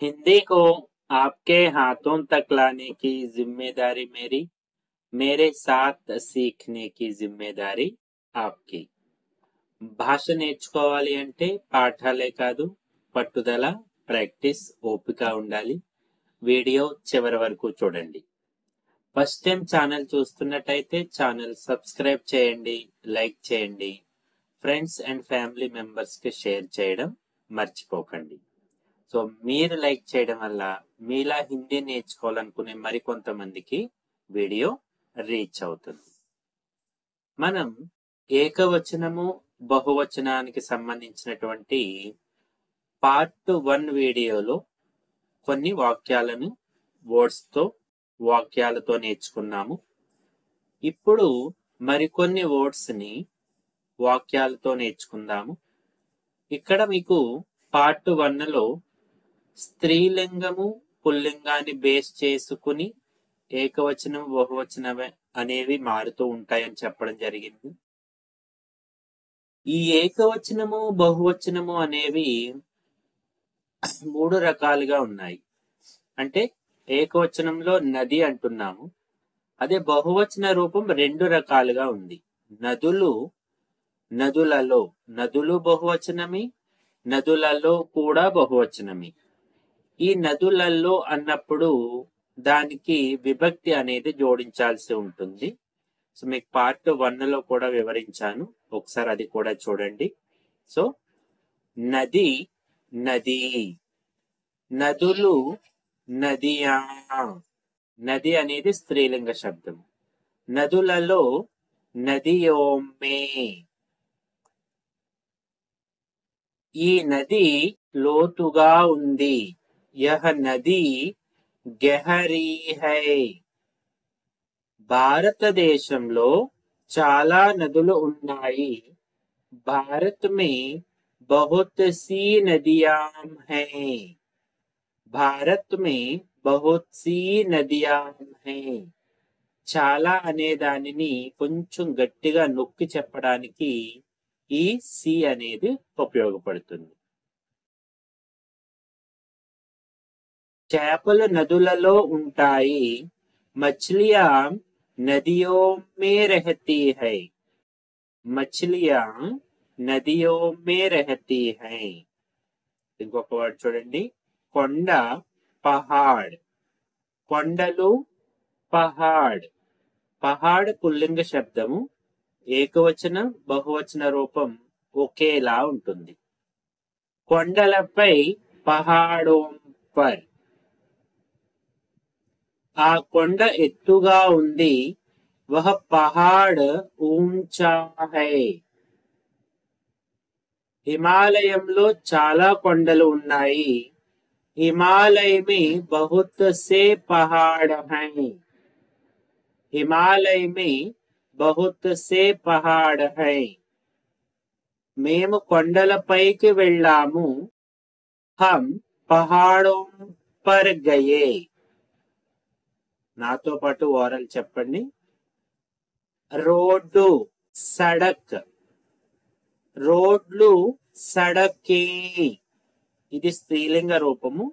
हिंदी को आपके हाथों तक लाने की जिम्मेदारी मेरी, मेरे साथ सीखने की जिम्मेदारी आपकी. భాష నేర్చుకోవాలి అంటే పాఠాలే కాదు, పట్టుదల, ప్రాక్టీస్, ఓపిక ఉండాలి. వీడియో చివరి వరకు చూడండి. ఫస్ట్ టైం ఛానల్ చూస్తున్నట్టయితే ఛానల్ సబ్స్క్రైబ్ చేయండి, లైక్ చేయండి, ఫ్రెండ్స్ అండ్ ఫ్యామిలీ మెంబర్స్ కి షేర్ చేయడం మర్చిపోకండి. సో మీరు లైక్ చేయడం వల్ల మీలా హిందీ నేర్చుకోవాలనుకునే మరికొంతమందికి వీడియో రీచ్ అవుతుంది. మనం ఏకవచనము బహువచనానికి సంబంధించినటువంటి పార్ట్ 1 వీడియోలో కొన్ని వాక్యాలను వాక్యాలతో నేర్చుకున్నాము. ఇప్పుడు మరికొన్ని వర్డ్స్ ని వాక్యాలతో నేర్చుకుందాము. ఇక్కడ మీకు పార్ట్ 1లో స్త్రీలింగము పుల్లింగాన్ని బేస్ చేసుకుని ఏకవచనం బహువచనం అనేవి మారుతూ ఉంటాయని చెప్పడం జరిగింది. ఈ ఏకవచనము బహువచనము అనేవి 3 రకాలుగా ఉన్నాయి. అంటే ఏకవచనంలో నది అంటున్నాము, అదే బహువచన రూపం 2 రకాలుగా ఉంది. నదులు, నదులలో, నదులు బహువచనమే, నదులలో కూడా బహువచనమే. ఈ నదులలో అన్నప్పుడు దానికి విభక్తి అనేది జోడించాల్సి ఉంటుంది. సో మీకు పార్ట్ 1లో కూడా వివరించాను, ఒకసారి అది కూడా చూడండి. సో నది, నది, నదులు, నదియా. నది అనేది స్త్రీలింగ శబ్దం. నదులలో నదియోమే. ఈ నది లోతుగా ఉంది. యహ నది గహరీ హై. భారతదేశంలో చాలా నదులు ఉన్నాయి. భారత్ మే బహుత్ సీ నదియాం హై. భారత్ మే బహుత్ సీ నదియాం హై. చాలా అనే దానిని కొంచెం గట్టిగా నొక్కి చెప్పడానికి ఈ సి అనేది ఉపయోగపడుతుంది. చేపలు నదులలో ఉంటాయి. మछलियां नदियों में रहती है. मछलियां नदियों में रहती हैं. ఇంకొక వర్డ్ చూడండి. కొండ, పహాడ్. కొండలు, పహాడ్. పహాడ్ పుల్లింగ శబ్దము. ఏకవచన బహువచన రూపం ఒకేలా ఉంటుంది. కొండలపై, పహాడోం పర్. ఆ కొండ ఎత్తుగా ఉంది. వహ పహాడ్ ఊంచా హై. హిమాలయంలో చాలా కొండలు ఉన్నాయి. హిమాలయ మే బహుత్ సే పహాడ్ హై. హిమాలయ మే బహుత్ సే పహాడ్ హై. మేము కొండలపైకి వెళ్ళాము. హం పహాడోం పర్ గయే. నాతో పాటు ఓరల్ చెప్పండి. రోడ్డు, సడక్. రోడ్లు, సడకే. ఇది స్త్రీలింగ రూపము.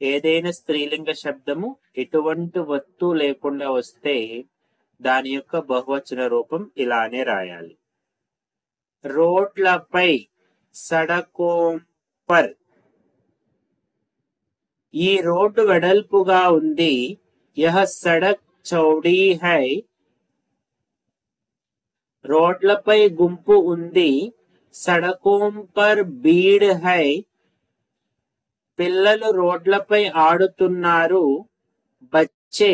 ఏదైనా స్త్రీలింగ శబ్దము ఎటువంటి వత్తు లేకుండా వస్తే దాని యొక్క బహువచన రూపం ఇలానే రాయాలి. రోడ్లపై, సడకోం పర్. ఈ రోడ్డు వెడల్పుగా ఉంది. యహ సడక్ చౌడీ హై. రోడ్లపై గుంపు ఉంది. సడకోం పర్ భీడ్ హై. పిల్లలు రోడ్లపై ఆడుతున్నారు. బచ్చే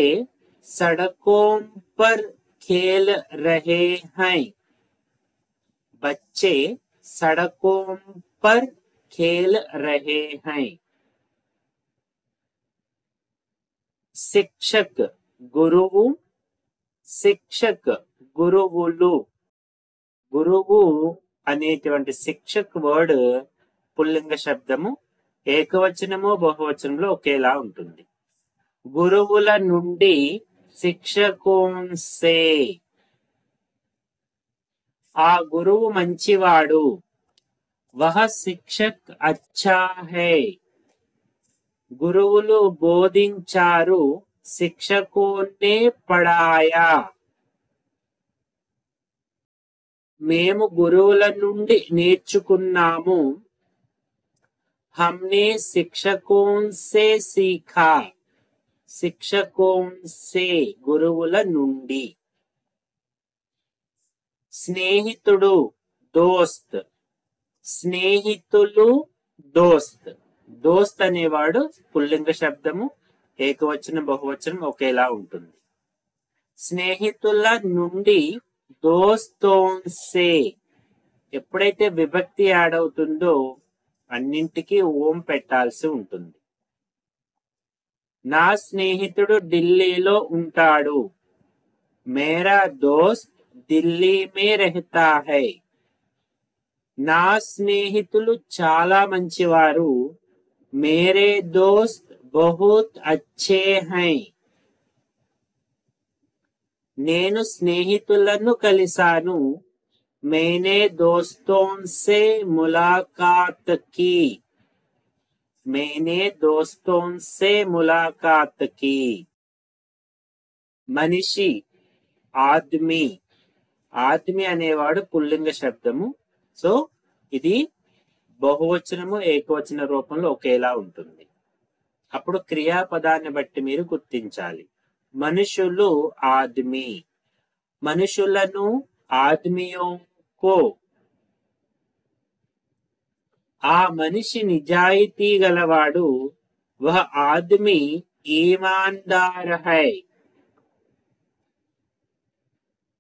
సడకోం పర్ ఖేల్ రహే హై. బచ్చే సడకోం పర్ ఖేల్ రహే హై. శిక్షక్, గురువు. శిక్షక్, గురువులు. గురువు అనేటువంటి శిక్షక్ వర్డ్ పుల్లింగ శబ్దము. ఏకవచనము బహువచనంలో ఒకేలా ఉంటుంది. గురువుల నుండి, శిక్షకోం సే. ఆ గురువు మంచివాడు. వహ శిక్షక్ అచ్చా హై. గురువులు బోధించారు, శిక్షకోనే పడాయా. మేము గురువుల నుండి నేర్చుకున్నాము, हमने शिक्षकों से सीखा. शिक्षकों से గురువుల నుండి. స్నేహితుడు దోస్త్, స్నేహితులు దోస్త్. దోస్త్ అనేవాడు పుల్లింగ శబ్దము, ఏకవచనం బహువచనం ఒకేలా ఉంటుంది. స్నేహితుల నుండి దోస్తోన్సే. ఎప్పుడైతే విభక్తి యాడ్ అవుతుందో అన్నింటికి ఓం పెట్టాల్సి ఉంటుంది. నా స్నేహితుడు ఢిల్లీలో ఉంటాడు, మేరా దోస్త్ ఢిల్లీ మే రహతా హై. నా స్నేహితులు చాలా మంచివారు, మేరే దోస్త్ బహుత్ అచ్చే హై. నేను స్నేహితులను కలిశాను, मैंने दोस्तों से मुलाकात की. मैंने दोस्तों से मुलाकात की. మనిషి ఆద్మీ. ఆద్మీ అనేవాడు పుల్లింగ శబ్దము. సో ఇది బహువచనము ఏకవచన రూపంలో ఒకేలా ఉంటుంది. అప్పుడు క్రియాపదాన్ని బట్టి మీరు గుర్తించాలి. మనుషులు ఆద్మీ, మనుషులను ఆద్మియో కో. ఆ మనిషి నిజాయితీ గలవాడు, వహ ఆద్మీ ఈమాన్దార్ హై.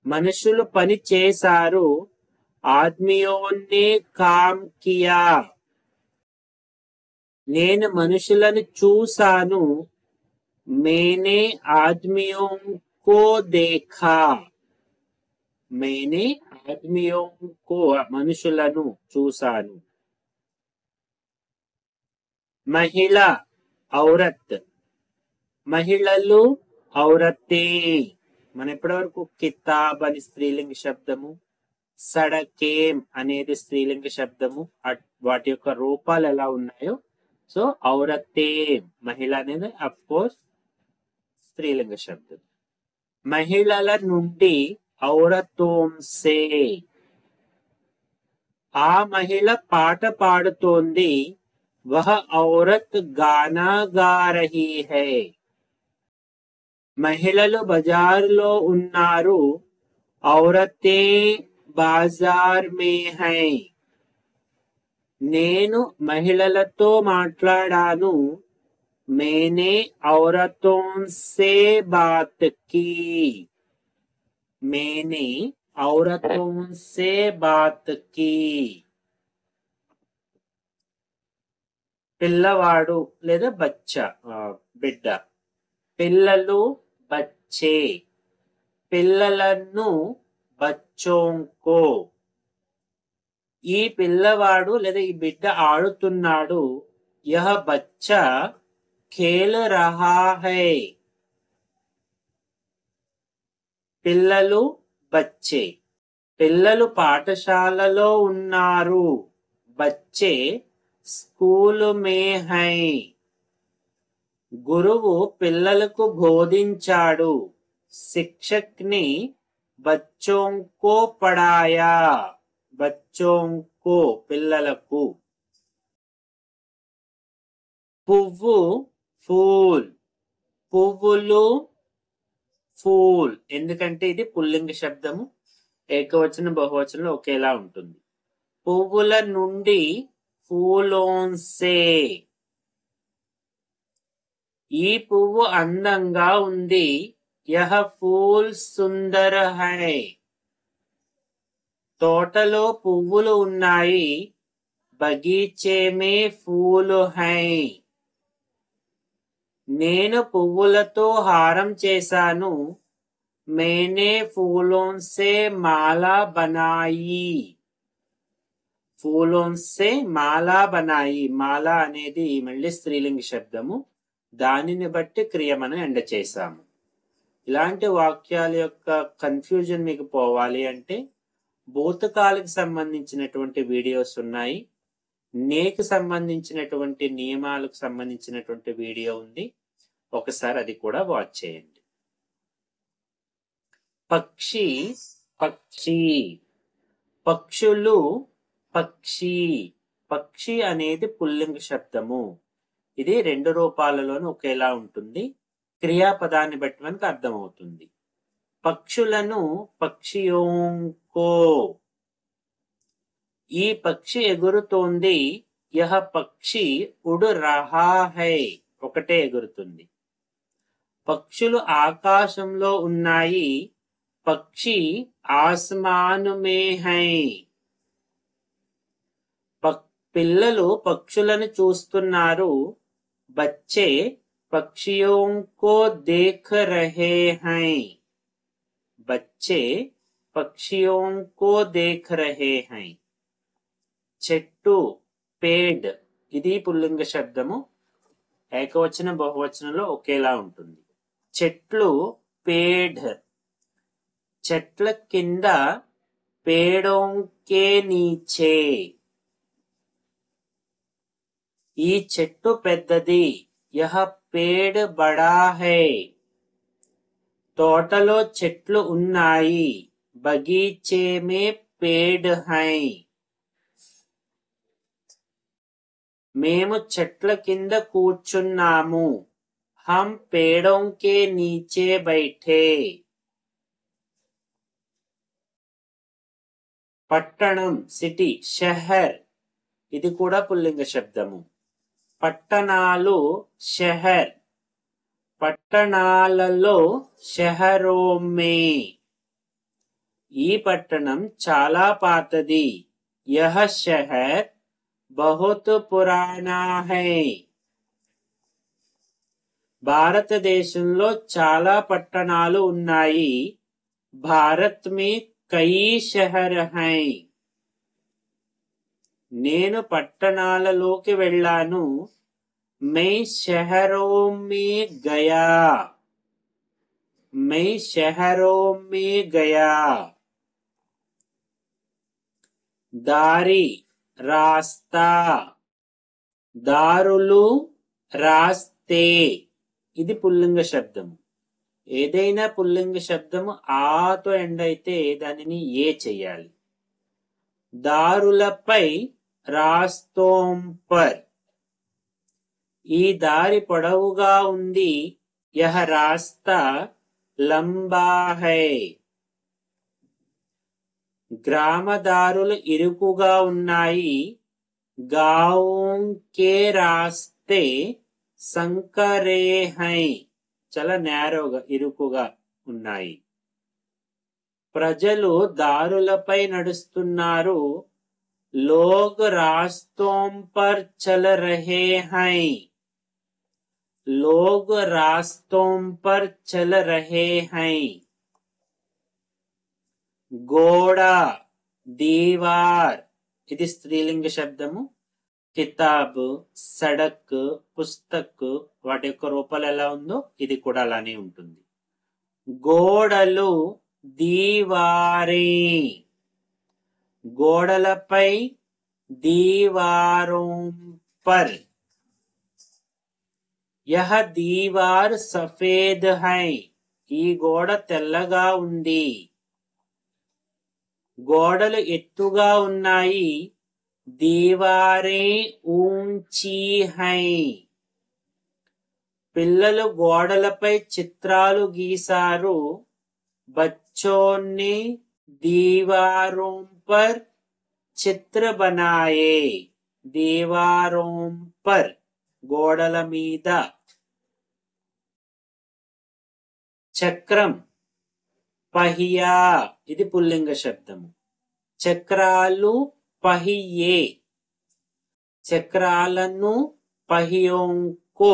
మనుషులు పని చేశారు, ఆద్మియోనే కామ్ కియా. నేను మనుషులను చూశాను, మేనే ఆద్మియో కో దేఖా. మేనే ఆద్మియో కో మనుషులను చూశాను. మహిళ ఔరత్, మహిళలు ఔరతే. మన ఇప్పటి వరకు కితాబ్ అని స్త్రీలింగ శబ్దము, సడకేం అనేది స్త్రీలింగ శబ్దము, వాటి యొక్క రూపాలు ఎలా ఉన్నాయో. సో ఔరతే మహిళ అనేది అఫ్ కోర్స్ స్త్రీలింగ శబ్దం. మహిళల నుండి ఔరతోంసే. ఆ మహిళ పాట పాడుతోంది, వహ ఔరత్ గానా గా రహీ హై. మహిళలు బజారులో ఉన్నారు, ఔరతే బాజార్ మే హై. నేను మహిళలతో మాట్లాడాను, మేనే ఔరతోంసే బాత్ కీ. मैंने औरतों से बात की. పిల్లవాడు లేదా బచ్చా బిడ్డ. పిల్లలు బచ్చే, పిల్లలను బచ్చోంకో. ఈ పిల్లవాడు లేదా ఈ బిడ్డ ఆడుతున్నాడు, యహ బచ్చా ఖేల్ రహా హై. పిల్లలు బచ్చే. పిల్లలు పాఠశాలలో ఉన్నారు, బచ్చే స్కూల్ మే హై. గురువు పిల్లలకు బోధించాడు, శిక్షక్ ని బచ్చోంకో పడాయా. బచ్చోంకో పిల్లలకు. పువ్వు ఫూల్, పువ్వులు ఫూల్. ఎందుకంటే ఇది పుల్లింగ శబ్దము, ఏకవచనం బహువచనంలో ఒకేలా ఉంటుంది. పువ్వుల నుండి ఫూలోన్సే. ఈ పువ్వు అందంగా ఉంది, యహ ఫూల్ సుందర్ హై. తోటలో పువ్వులు ఉన్నాయి, బగీచే మే ఫూల్ హై. నేను పువ్వులతో హారం చేశాను, मैंने फूलों से माला बनाई. फूलों से माला बनाई. మాలా అనేది మళ్ళీ స్త్రీలింగ శబ్దము, దానిని బట్టి క్రియ మనం ఎండ చేశాము. ఇలాంటి వాక్యాల యొక్క కన్ఫ్యూజన్ మీకు పోవాలి అంటే భూతకాలకు సంబంధించినటువంటి వీడియోస్ ఉన్నాయి. నేకి సంబంధించినటువంటి నియమాలకు సంబంధించినటువంటి వీడియో ఉంది, ఒకసారి అది కూడా వాచ్ చేయండి. పక్షి పక్షి, పక్షులు పక్షి. పక్షి అనేది పుల్లింగ శబ్దము. ఇది రెండు రూపాలలోనూ ఒకేలా ఉంటుంది. క్రియాపదాన్ని బట్టి మనకు అర్థమవుతుంది. పక్షులను పక్షియోంకో, ఈ పక్షి ఎగురుతోంది. యహ పక్షి ఉడ్ రహా హై, ఒకటే ఎగురుతుంది. పక్షులు ఆకాశంలో ఉన్నాయి. పక్షి ఆస్మాను మే హై. పిల్లలు పక్షులను చూస్తున్నారు. బచ్చే పక్షియోంకో దేఖ్ రహే హై. బచ్చే పక్షియోంకో దేఖ్ రహే హై. చెట్టు పేడ్, ఇది పుల్లింగ శబ్దము. ఏకవచనం బహువచనంలో ఒకేలా ఉంటుంది. చెట్లు పేడ్, చెట్ల కింద పేడోంకే నీచే. ఈ చెట్టు పెద్దది. యహ పేడ్ బడా హై. తోటలో చెట్లు ఉన్నాయి. బగీచే మే పేడ్ హై. మేము చెట్ల కింద కూర్చున్నాము. హం పేడోంకే నీచే బైఠే. పట్టణం సిటీ, షహర్, ఇది కూడా పుల్లింగ శబ్దము. పట్టణాలు షహర్, పట్టణాలలో షహరోమే. ఈ పట్టణం చాలా పాతది. యహ షహర్ బహుత్ పురానా హై. భారతదేశంలో చాలా పట్టణాలు ఉన్నాయి. భారత్ మే కయి షహర్ హై. నేను పట్టణాలలోకి వెళ్ళాను. మై షహరో మే గయా. మై షహరో మే గయా. దారి రాస్తా, దారులు రాస్తే, ఇది పుల్లింగ శబ్దము. ఏదైనా పుల్లింగ శబ్దము ఆతో ఎండ్ అయితే దానిని ఏ చెయ్యాలి. దారులపై రాస్తోం పర్, ఈ దారి పొడవుగా ఉంది. యహ రాస్తా లంబా హై. గ్రామదారులు ఇరుకుగా ఉన్నాయి. గాంవ్ కే రాస్తే సంకరే హై. చాలా నేరోగా, ఇరుకుగా ఉన్నాయి. ప్రజలు దారులపై నడుస్తున్నారు. లోగ్ రాస్తోం పర్ చల్ రహే హై. లోగ్ రాస్తోం పర్ చల్ రహే హై. గోడ దీవార్, ఇది స్త్రీలింగ శబ్దము. కితాబ్, సడక్, పుస్తక్, వాటి యొక్క రూపాలు ఎలా ఉందో ఇది కూడా అలానే ఉంటుంది. గోడలు దీవారే, గోడలపై. దీవారోం పర్, యహ దీవార్ సఫేద్ హై. ఈ గోడ తెల్లగా ఉంది. గోడలు ఎత్తుగా ఉన్నాయి. దీవారే ఊంచీ హై. పిల్లలు గోడలపై చిత్రాలు గీశారు. బచ్చోనే దీవారోం పర్ చిత్ర బనాయే. దీవారోం పర్, గోడల మీద. చక్రం పహియా, ఇది పుల్లింగ శబ్దము. చక్రాలు పహియే. చక్రాలను పహియోంకో.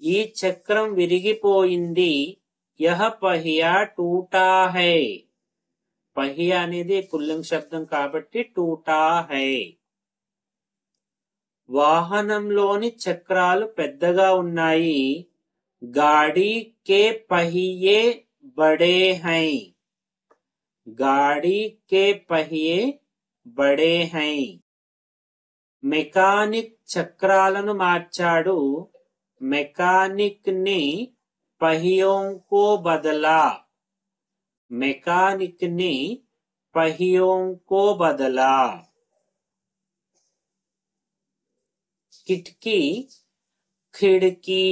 ఈ చక్రం విరిగిపోయింది. యహ పహియా టూటా హై. పహియా అనేది పుల్లింగ శబ్దం కాబట్టి టూటా హై. వాహనంలోని చక్రాలు పెద్దగా ఉన్నాయి. గాడి కే పహియే బడే హై. गाड़ी के पहिए बड़े हैं। మెకానిక్ చక్రాలను మార్చాడు, మెకానిక్ ని पहियों को बदला, మెకానిక్ ని पहियों को बदला। కిటికీ, ఖిడ్కీ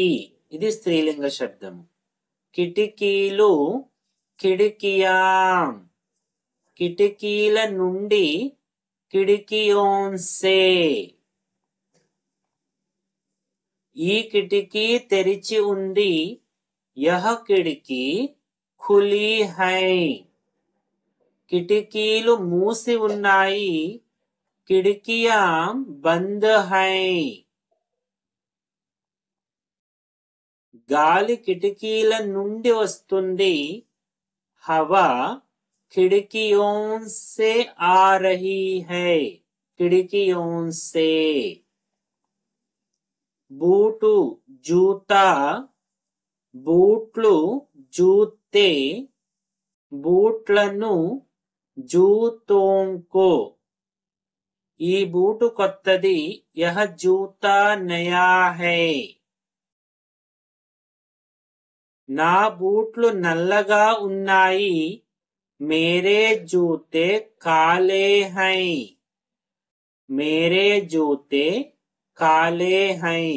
ఇది స్త్రీలింగ శబ్దం। కిటికీలు, ఖిడ్కియాం, కిటికీల నుండి, ఖిడ్కియోన్ సే, ఈ కిటికీ తెరిచి ఉంది, యహ కిటికీ ఖులీ హై, కిటికీలు మూసి ఉన్నాయి, ఖిడ్కియాం బంద్ హై। గాలి కిటికీల నుండి వస్తుంది, హవా ఖిడ్కియోన్ సే ఆ రహీ హై, ఖిడ్కియోన్ సే। బూటు, జూతా, బూట్లు, జూతే, బూట్లను, జూతోం కో, ఈ బూటు కొత్తది, యహ జూతా నయా హై, నా బూట్లు నల్లగా ఉన్నాయి, మేరే జూతే కాలే హై, మేరే జూతే కాలే హై।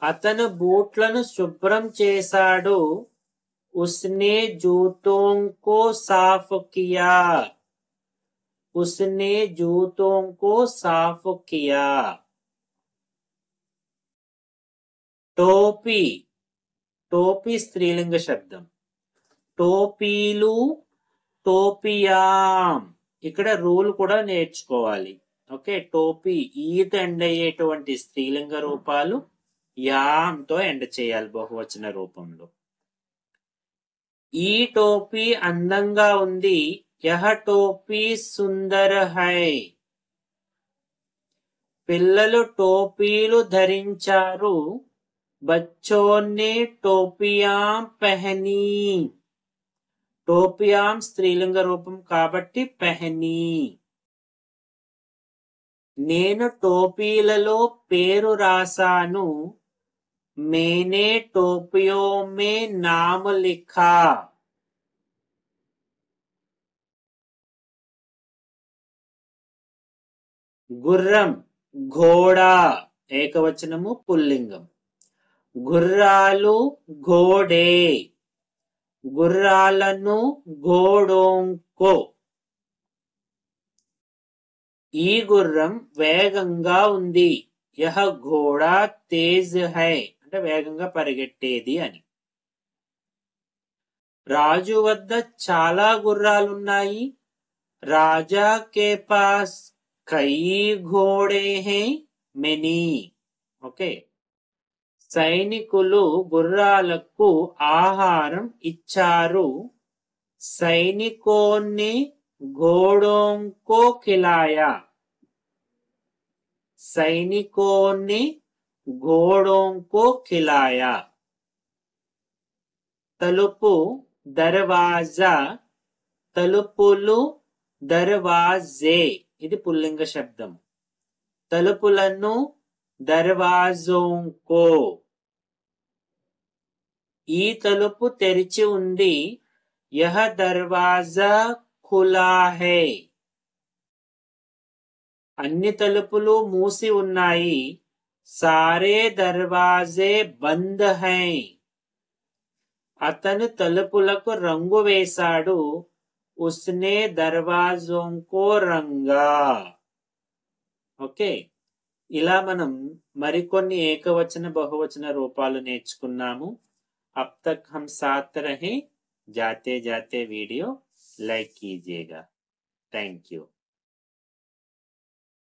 అతను బూట్లను శుభ్రం చేశాడు, ఉస్నే జూతోం కో సాఫ్ కియా, ఉస్నే జూతోం కో సాఫ్ కియా। టోపీ, టోపీ స్త్రీలింగ శబ్దం। టోపీలు, టోపియాం, ఇక్కడ రూల్ కూడా నేర్చుకోవాలి। ఓకే, టోపీ ఈత ఎండ్ అయ్యేటువంటి స్త్రీలింగ రూపాలు యాంతో ఎండ్ చేయాలి బహువచన రూపంలో। ఈ టోపీ అందంగా ఉంది, యహ టోపీ సుందర్ హై, పిల్లలు టోపీలు ధరించారు, बच्चों ने टोपियां पहनी, టోపియాం స్త్రీలింగ రూపం కాబట్టి పెహనీ। నేను టోపీలలో పేరు రాశాను, మేనే టోపియో మే నామ లిఖా, గుర్రం, ఘోడా ఏకవచనము పుల్లింగం। గుర్రాలు, ఘోడే, గుర్రాలను, ఘోడోంకో, ఈ గుర్రం వేగంగా ఉంది, యహ ఘోడా తేజ్ హై, అంటే వేగంగా పరిగెట్టేది అని। రాజు వద్ద చాలా గుర్రాలున్నాయి, రాజా కే పాస్ కయి ఘోడే హై, మెనీ। ఓకే, సైనికులు గుర్రాలకు ఆహారం ఇచ్చారు, సైనికోన్ని घोड़ों को खिलाया, సైనికోన్ని घोड़ों को खिलाया। తలుపు, దర్వాజా, తలుపులు, దర్వాజే ఇది పుల్లింగ శబ్దం। తలుపులను, దర్వాజోం కో, ఈ తలుపు తెరిచి ఉంది, యహ దర్వాజా ఖులా హై, అన్ని తలుపులు మూసి ఉన్నాయి, సారే దర్వాజే బంద్ హై, అతను తలుపులకు రంగు వేశాడు, ఉస్నే దర్వాజోం కో రంగా। ఓకే, ఇలా మనం మరికొన్ని ఏకవచన బహువచన రూపాలు నేర్చుకున్నాము। अब तक हम साथ रहे, जाते जाते वीडियो लाइक कीजिएगा। Thank you.